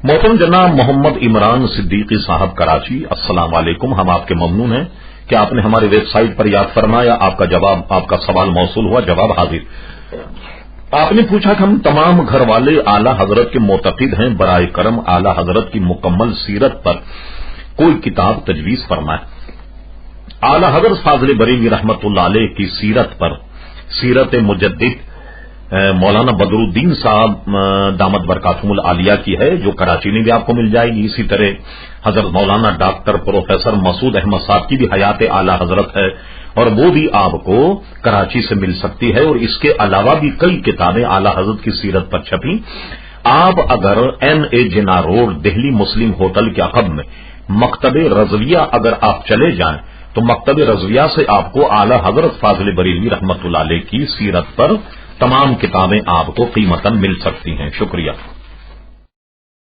محترم جناب محمد عمران صدیقی صاحب کراچی، السلام علیکم. ہم آپ کے ممنون ہیں کہ آپ نے ہماری ویب سائٹ پر یاد فرمایا. آپ کا سوال موصول ہوا، جواب حاضر. آپ نے پوچھا کہ ہم تمام گھر والے اعلی حضرت کے معتقد ہیں، برائے کرم اعلی حضرت کی مکمل سیرت پر کوئی کتاب تجویز فرمائے. اعلی حضرت فاضل بریلوی رحمت اللہ علیہ کی سیرت پر سیرت مجدد مولانا بدر الدین صاحب دامت برکاتہم العالیہ کی ہے، جو کراچی میں بھی آپ کو مل جائے گی. اسی طرح حضرت مولانا ڈاکٹر پروفیسر مسعود احمد صاحب کی بھی حیات اعلی حضرت ہے، اور وہ بھی آپ کو کراچی سے مل سکتی ہے. اور اس کے علاوہ بھی کئی کتابیں اعلی حضرت کی سیرت پر چھپی. آپ اگر NA جنا روڈ دہلی مسلم ہوٹل کے عقب میں مکتب رضویہ اگر آپ چلے جائیں تو مکتب رضویہ سے آپ کو اعلی حضرت فاضل بریلوی رحمت اللہ علیہ کی سیرت پر تمام کتابیں آپ کو قیمتاً مل سکتی ہیں. شکریہ.